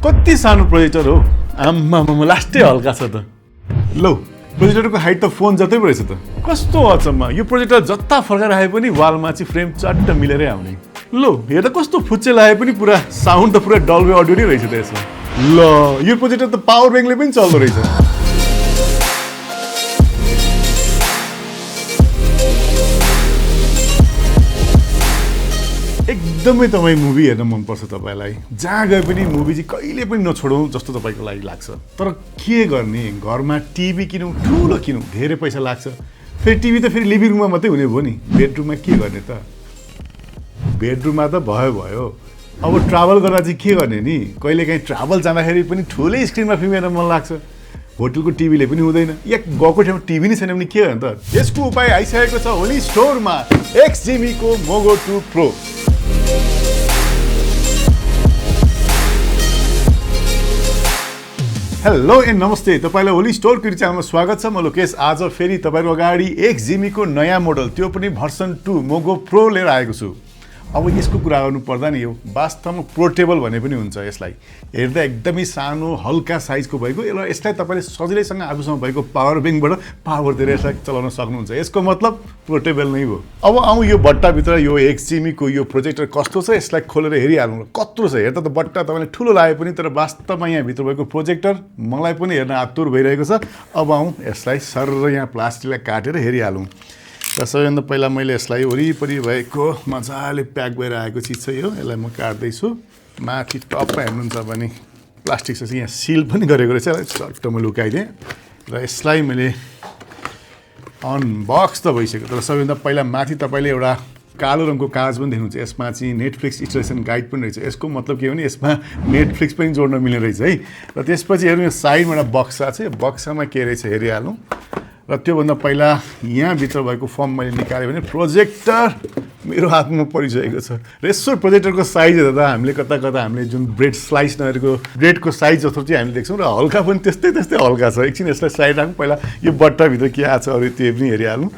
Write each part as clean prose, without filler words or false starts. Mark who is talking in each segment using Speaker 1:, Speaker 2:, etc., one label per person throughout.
Speaker 1: कति सानो प्रोजेक्टर हो आम्मा लास्टै हल्का छ त लौ प्रोजेक्टरको हाइट त फोन जतै पो रहेछ त कस्तो अचम्म यो प्रोजेक्टर जता फर्काएर आए पनि वालमा चाहिँ फ्रेम चट्ट मिलेरै आउने लो हेर्दा कस्तो फुच्चे लाए पनि पुरा साउन्ड त पुरा डल्बे अडियो नै रहेछ त यसमा ल यो प्रोजेक्टर त पावर ब्याङ्कले पनि चल्दो रहेछ एकदमै तपाईँ मुभी हेर्न मनपर्छ तपाईँलाई जहाँ गए पनि मुभी चाहिँ कहिले पनि नछोडौँ जस्तो तपाईँको लागि लाग्छ तर के गर्ने घरमा टिभी किनौँ ठुलो किनौँ धेरै पैसा लाग्छ फेरि टिभी त फेरि लिभिङ रुममा मात्रै हुने भयो नि बेडरुममा के गर्ने त बेडरुममा त भयो अब ट्राभल गर्दा चाहिँ के गर्ने नि कहिलेकाहीँ ट्राभल जाँदाखेरि पनि ठुलै स्क्रिनमा फिल्म हेर्न मन लाग्छ होटलको टिभीले पनि हुँदैन या गएको ठाउँमा टिभी नै छैन भने के गर्ने त यसको उपाय आइसकेको छ ओली स्टोरमा XGIMI MoGo 2 Pro hello and नमस्ते तपाईलाई ओली स्टोर पीटी च्यानलमा स्वागत छ म लोकेश आज फेरि तपाईहरु अगाडि XGIMI को नयाँ मोडल त्यो पनि भर्सन 2 MoGo Pro लिएर आएको छु अब यसको कुरा गर्नु पर्दा नि यो वास्तवमा पोर्टेबल भने पनि हुन्छ यसलाई हेर्दा एकदमै सानो हल्का साइजको भएको यसलाई तपाईले सजिलैसँग आफूसँग भएको पावर बैंकबाट पावर दिएर यसलाई चलाउन सक्नुहुन्छ यसको मतलब पोर्टेबल नै हो अब आउँ यो बट्टा भित्र यो XGIMI को यो प्रोजेक्टर कस्तो छ यसलाई खोलेर हेरिहालौँ कत्रो छ हेर्दा त बट्टा तपाईले ठुलो लागे पनि तर वास्तवमा यहाँ भित्र भएको प्रोजेक्टर मलाई पनि हेर्न आतुर भइरहेको छ अब आउँ यसलाई सरर यहाँ प्लास्टिकलाई काटेर हेरिहालौँ र सबैभन्दा पहिला मैले यसलाई वरिपरि भएको मजाले प्याक भएर आएको चिज छ यो यसलाई म काट्दैछु माथि टपमा हेर्नुहुन्छ भने प्लास्टिक छ यहाँ सिल पनि गरेको रहेछ चट्ट म लुकाइदिएँ र यसलाई मैले अनबक्स त भइसक्यो तर सबैभन्दा पहिला माथि तपाईँले एउटा कालो रङको कागज पनि देख्नुहुन्छ यसमा चाहिँ नेटफ्लिक्स इन्स्टलेसन गाइड पनि रहेछ यसको मतलब के हो भने यसमा नेटफ्लिक्स पनि जोड्न मिल्ने रहेछ है र त्यसपछि हेर्नु यो साइडमा एउटा बक्सा छ यो बक्सामा के रहेछ हेरिहालौँ र त्योभन्दा पहिला यहाँभित्र भएको फर्म मैले निकालेँ भने प्रोजेक्टर मेरो हातमा परिसकेको छ र यसो प्रोजेक्टरको साइज हेर्दा हामीले कता हामीले जुन ब्रेड स्लाइस नहेरेको ब्रेडको साइज जस्तो चाहिँ हामीले देख्छौँ र हल्का पनि त्यस्तै हल्का छ एकछिन यसलाई साइड राखौँ पहिला यो बट्टाभित्र के आएको छ अरू त्यो पनि हेरिहालौँ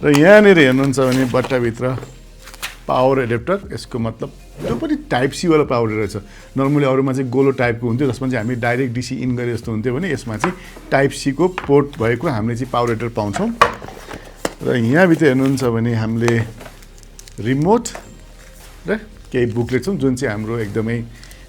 Speaker 1: र यहाँनिर हेर्नुहुन्छ भने बट्टाभित्र पावर एडेप्टर यसको मतलब त्यो पनि टाइप सी वाला पावर रहेछ नर्मली अरूमा चाहिँ गोलो टाइपको हुन्थ्यो जसमा चाहिँ हामी डाइरेक्ट डीसी इन गरे जस्तो हुन्थ्यो भने यसमा चाहिँ टाइप सी को पोर्ट भएको हामीले चाहिँ पावर एडेप्टर पाउँछौँ र यहाँभित्र हेर्नुहुन्छ भने हामीले रिमोट र केही बुकलेट छौँ जुन चाहिँ हाम्रो एकदमै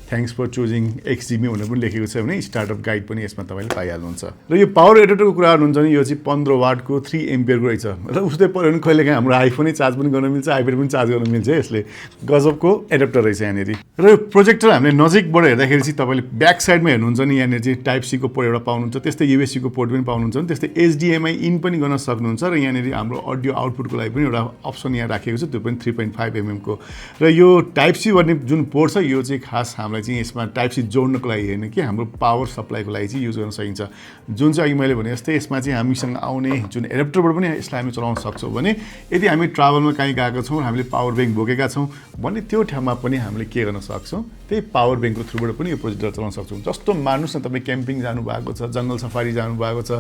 Speaker 1: थ्याङ्क्स फर चुजिङ XGIMI भनेर पनि लेखेको छ भने स्टार्टअप गाइड पनि यसमा तपाईँले पाइहाल्नुहुन्छ र यो पावर एडेप्टरको कुरा गर्नुहुन्छ भने यो चाहिँ 15 वाटको 3 एम्पियरको रहेछ र उस्तै पऱ्यो भने कहिलेकाहीँ हाम्रो आइफोनै चार्ज पनि गर्न मिल्छ आइप्याड पनि चार्ज गर्न मिल्छ यसले गजबको एडेप्टर रहेछ यहाँनिर र यो प्रोजेक्टर हामीले नजिकबाट हेर्दाखेरि चाहिँ तपाईँले ब्याक साइडमा हेर्नुहुन्छ नि यहाँनिर चाहिँ टाइप सी को पोर्ट एउटा पाउनुहुन्छ त्यस्तै USB को पोर्ट पनि पाउनुहुन्छ त्यस्तै HDMI इन पनि गर्न सक्नुहुन्छ र यहाँनिर हाम्रो अडियो आउटपुटको लागि पनि एउटा अप्सन यहाँ राखेको छ त्यो पनि 3.5 mm को र यो टाइप सी भन्ने जुन पोर्ट छ यो चाहिँ खास हामीलाई चाहिँ यसमा टाइप सी जोड्नको लागि हैन कि हाम्रो पावर सप्लाईको लागि चाहिँ युज गर्न सकिन्छ जुन चाहिँ अघि मैले भने जस्तै यसमा चाहिँ हामीसँग आउने जुन एडेप्टरबाट पनि यसलाई हामी चलाउन सक्छौँ भने यदि हामी ट्राभलमा कहीँ गएका छौँ हामीले पावर ब्याङ्क बोकेका छौँ भने त्यो ठाउँमा पनि हामीले के गर्न सक्छौँ त्यही पावर ब्याङ्कको थ्रुबाट पनि यो प्रोजेक्टर चलाउन सक्छौँ जस्तो मान्नुहोस् न तपाईँ क्याम्पिङ जानुभएको छ जङ्गल सफारी जानुभएको छ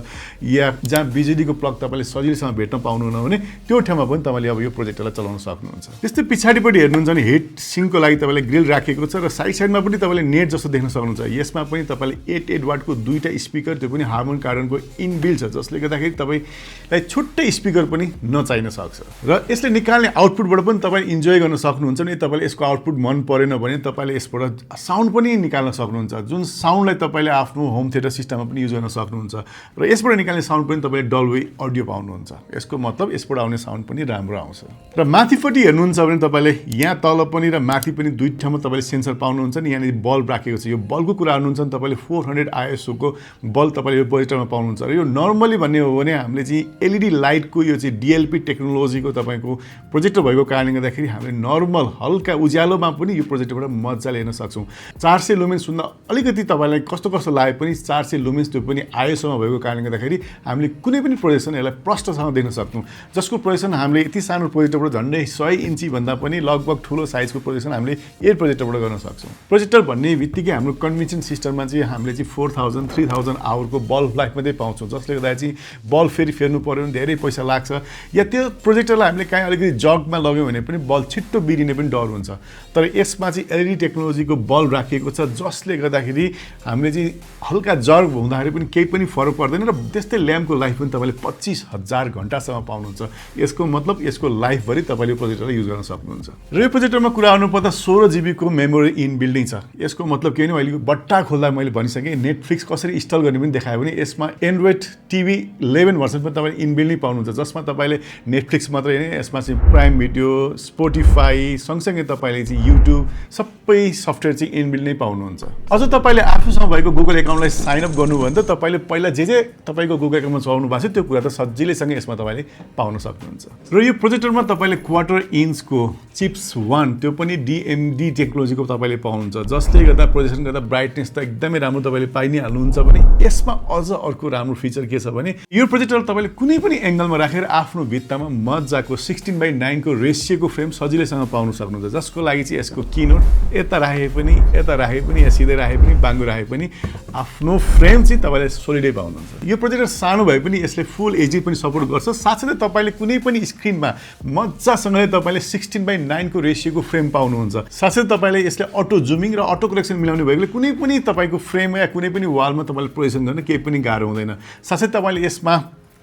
Speaker 1: या जहाँ बिजुलीको प्लग तपाईँले सजिलैसँग भेट्न पाउनुहुन्न भने त्यो ठाउँमा पनि तपाईँले अब यो प्रोजेक्टरलाई चलाउन सक्नुहुन्छ त्यस्तै पछाडिपट्टि हेर्नुहुन्छ भने हिट सिङ्कको लागि तपाईँले ग्रिल राखेको छ र साइडमा पनि तपाईँले नेट जस्तो देख्न सक्नुहुन्छ यसमा पनि तपाईँले 8 वाटको दुईटा स्पिकर त्यो पनि हार्मोन कार्डनको इनबिल्ट छ जसले गर्दाखेरि तपाईँलाई छुट्टै स्पिकर पनि नचाहिन सक्छ र यसले निकाल्ने आउटपुटबाट पनि तपाईँ इन्जोय गर्न सक्नुहुन्छ नि तपाईँले यसको आउटपुट मन परेन भने तपाईँले यसबाट साउन्ड पनि निकाल्न सक्नुहुन्छ जुन साउन्डलाई तपाईँले आफ्नो होम थिएटर सिस्टममा पनि युज गर्न सक्नुहुन्छ र यसबाट निकाल्ने साउन्ड पनि तपाईँले डल्बी अडियो पाउनुहुन्छ यसको मतलब यसबाट आउने साउन्ड पनि राम्रो आउँछ र माथिपट्टि हेर्नुहुन्छ भने तपाईँले यहाँ तल पनि र माथि पनि दुई ठाउँमा तपाईँले सेन्सर पाउनुहुन्छ नि यहाँनिर बल्ब राखेको छ यो बल्बको कुरा गर्नुहुन्छ भने तपाईँले 400 ISO को बल्ब तपाईँले यो प्रोजेक्टरमा पाउनुहुन्छ र यो नर्मली भन्ने हो भने हामीले चाहिँ LED लाइटको यो चाहिँ DLP टेक्नोलोजीको तपाईँको प्रोजेक्टर भएको कारणले गर्दाखेरि हामीले नर्मल हल्का उज्यालोमा पनि यो प्रोजेक्टरबाट मजाले हेर्न सक्छौँ 400 लुमेन्स सुन्दा अलिकति तपाईँलाई कस्तो लागे पनि 400 लुमेन्स त्यो पनि ISO मा भएको कारणले गर्दाखेरि हामीले कुनै पनि प्रोजेक्सन यसलाई प्रष्टसँग देख्न सक्छौँ जसको प्रोजेक्सन हामीले यति सानो प्रोजेक्टरबाट झन्डै 100 इन्ची भन्दा पनि लगभग ठुलो साइजको प्रोजेक्सन हामीले यही प्रोजेक्टरबाट गर्न सक्छौँ प्रोजेक्टर भन्ने बित्तिकै हाम्रो कन्भेन्सन सिस्टममा चाहिँ हामीले चाहिँ 4000 3000 आवरको बल्ब लाइफ मात्रै पाउँछौँ, जसले गर्दा चाहिँ बल्ब फेरि फेर्नु पर्यो भने धेरै पैसा लाग्छ, या त्यो प्रोजेक्टरलाई हामीले काहीँ अलिकति जगमा लग्यौँ भने पनि बल्ब छिट्टो बिग्रिने पनि डर हुन्छ। तर यसमा चाहिँ एलइडी टेक्नोलोजीको बल्ब राखिएको छ, जसले गर्दाखेरि हामीले चाहिँ हल्का जग हुँदाखेरि पनि केही पनि फरक पर्दैन र त्यस्तै ल्याम्पको लाइफ पनि तपाईँले 25,000 घन्टासम्म पाउनुहुन्छ। यसको मतलब यसको लाइफभरि तपाईँले प्रोजेक्टरलाई युज गर्न सक्नुहुन्छ। र यो प्रोजेक्टरमा कुरा आउनुपर्दा 16 GB को मेमोरी इन बिल्डिङ छ। यसको मतलब के भने अहिले बट्टा खोल्दा मैले भनिसकेँ नेटफ्लिक्स कसरी इन्स्टल गर्ने पनि देखायो भने यसमा एन्ड्रोइड टिभी 11 भर्सन पनि तपाईँले इनबिल्ड नै पाउनुहुन्छ, जसमा तपाईँले नेटफ्लिक्स मात्रै होइन यसमा चाहिँ प्राइम भिडियो, स्पोटिफाई सँगसँगै तपाईँले चाहिँ युट्युब सबै सफ्टवेयर चाहिँ इनबिल्ड नै पाउनुहुन्छ। अझ तपाईँले आफूसँग भएको गुगल एकाउन्टलाई साइन अप गर्नु भने त तपाईँले पहिला जे तपाईँको गुगल एकाउन्टमा चलाउनु भएको छ त्यो कुरा त सजिलैसँग यसमा तपाईँले पाउन सक्नुहुन्छ। र यो प्रोजेक्टरमा तपाईँले 1/4 इन्चको चिप्स 1 त्यो पनि DMD टेक्नोलोजीको तपाईँले पाउनुहुन्छ, जसले गर्दा प्रोजेक्सन गर्दा ब्राइटनेस त एकदमै राम्रो तपाईँले पाइ नै हाल्नुहुन्छ। भने यसमा अझ अर्को राम्रो फिचर के छ भने यो प्रोजेक्टर तपाईँले कुनै पनि एङ्गलमा राखेर आफ्नो भित्तामा मजाको 16:9 को रेसियोको फ्रेम सजिलैसँग पाउन सक्नुहुन्छ, जसको लागि चाहिँ यसको किनोट यता राखे पनि या सिधै राखे पनि बाङ्गो राखे पनि आफ्नो फ्रेम चाहिँ तपाईँले सोलिडै पाउनुहुन्छ। यो प्रोजेक्टर सानो भए पनि यसले फुल एचडी पनि सपोर्ट गर्छ। साथसाथै तपाईँले कुनै पनि स्क्रिनमा मजासँगले तपाईँले 16:9 को रेसियोको फ्रेम पाउनुहुन्छ। साथसाथै तपाईँले यसले अटो जुमिङ र अटो करेक्सन मिलाउने भएकोले कुनै पनि तपाईँको फ्रेम या कुनै पनि वालमा तपाईँले प्रोजेक्सन गर्न केही पनि गाह्रो हुँदैन। साथसाथै तपाईँले यसमा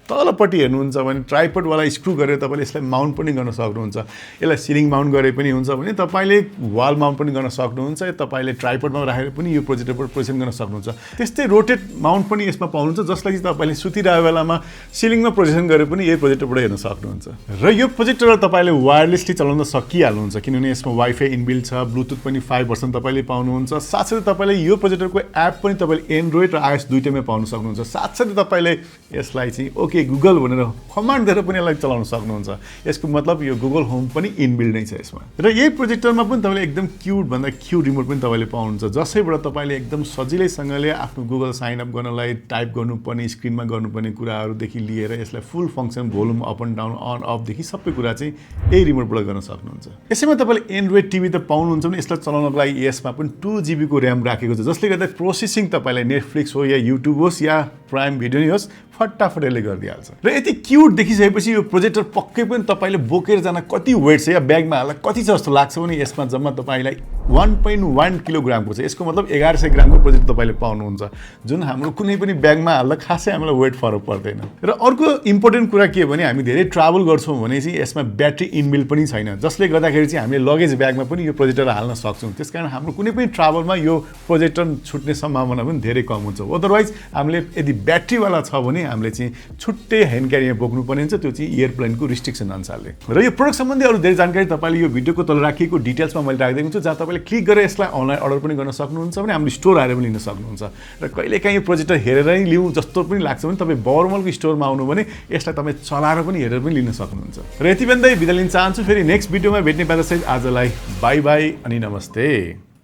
Speaker 1: तलपट्टि हेर्नुहुन्छ भने ट्राइपडवाला स्क्रु गरेर तपाईँले यसलाई माउन्ट पनि गर्न सक्नुहुन्छ। यसलाई सिलिङ माउन्ट गरे पनि हुन्छ भने तपाईँले वाल माउन्ट पनि गर्न सक्नुहुन्छ, तपाईँले ट्राइपडमा राखेर पनि यो प्रोजेक्टरबाट प्रोजेक्सन गर्न सक्नुहुन्छ। त्यस्तै रोटेट माउन्ट पनि यसमा पाउनुहुन्छ, जसलाई चाहिँ तपाईँले सुतिरहेको बेलामा सिलिङमा प्रोजेक्सन गरेर पनि यही प्रोजेक्टरबाट हेर्न सक्नुहुन्छ। र यो प्रोजेक्टरलाई तपाईँले वायरलेसली चलाउन सकिहाल्नुहुन्छ, किनभने यसमा वाइफाई इनबिल्ड छ, ब्लुटुथ पनि 5% तपाईँले पाउनुहुन्छ। साथसाथै तपाईँले यो प्रोजेक्टरको एप पनि तपाईँले एन्ड्रोइड र आइओएस दुईटैमा पाउन सक्नुहुन्छ। साथसाथै तपाईँले यसलाई चाहिँ ओके गुगल भनेर कमान्ड दिएर पनि यसलाई चलाउन सक्नुहुन्छ। यसको मतलब यो गुगल होम पनि इनबिल्ड नै छ यसमा। र यही प्रोजेक्टरमा पनि तपाईँले एकदम क्युट भन्दा क्युट रिमोट पनि तपाईँले पाउनुहुन्छ, जसैबाट तपाईँले एकदम सजिलैसँगले आफ्नो गुगल साइन अप गर्नलाई टाइप गर्नुपर्ने स्क्रिनमा गर्नुपर्ने कुराहरूदेखि लिएर यसलाई full function volume up and down on अफदेखि सबै कुरा चाहिँ यही रिमोटबाट गर्न सक्नुहुन्छ। यसैमा तपाईँले एन्ड्रोइड टिभी त पाउनुहुन्छ भने यसलाई चलाउनको लागि यसमा पनि 2 GB को ऱ्याम राखेको छ, जसले गर्दा प्रोसेसिङ तपाईँलाई नेटफ्लिक्स हो या युट्युब होस् या प्राइम भिडियो नै होस् फटाफटले गरिदिइहाल्छ। र यति क्युट देखिसकेपछि यो प्रोजेक्टर पक्कै पनि तपाईँले बोकेर जान कति वेट छ या ब्यागमा हाल्दा कति छ जस्तो लाग्छ भने यसमा जम्मा तपाईँलाई 1.1 किलोग्रामको छ। यसको मतलब 1100 ग्रामको प्रोजेक्टर तपाईँले पाउनुहुन्छ, जुन हाम्रो कुनै पनि ब्यागमा हाल्दा खासै हामीलाई वेट फरक पर्दैन। र अर्को इम्पोर्टेन्ट कुरा के भने हामी धेरै ट्राभल गर्छौँ भने चाहिँ यसमा ब्याट्री इनबिल्ड पनि छैन, जसले गर्दाखेरि चाहिँ हामीले लगेज ब्यागमा पनि यो प्रोजेक्टर हाल्न सक्छौँ। त्यसकारण हाम्रो कुनै पनि ट्राभलमा यो प्रोजेक्टर छुट्ने सम्भावना पनि धेरै कम हुन्छ। अदरवाइज हामीले यदि ब्याट्रीवाला छ भने हामीले चाहिँ छुट्टै ह्यान्ड क्यारीमा बोक्नुपर्ने हुन्छ, त्यो चाहिँ एयरप्लेनको रिस्ट्रिक्सन अनुसारले। र यो प्रोडक्ट सम्बन्धी अरू धेरै जानकारी तपाईँले यो भिडियोको तल राखिएको डिटेल्समा मैले राखिदिएको छु, जहाँ तपाईँले क्लिक गरेर यसलाई अनलाइन अर्डर पनि गर्न सक्नुहुन्छ भने हाम्रो स्टोर आएर पनि लिन सक्नुहुन्छ। र कहिलेकाहीँ यो प्रोजेक्टर हेरेरै लिउँ जस्तो पनि लाग्छ भने तपाईँ बरमलको स्टोरमा आउनु भने यसलाई तपाईँ चलाएर पनि हेरेर पनि लिन सक्नुहुन्छ। र यति भन्दै बिदा लिन चाहन्छु। फेरि नेक्स्ट भिडियोमा भेट्ने बाचासहित आजलाई बाई बाई अनि नमस्ते।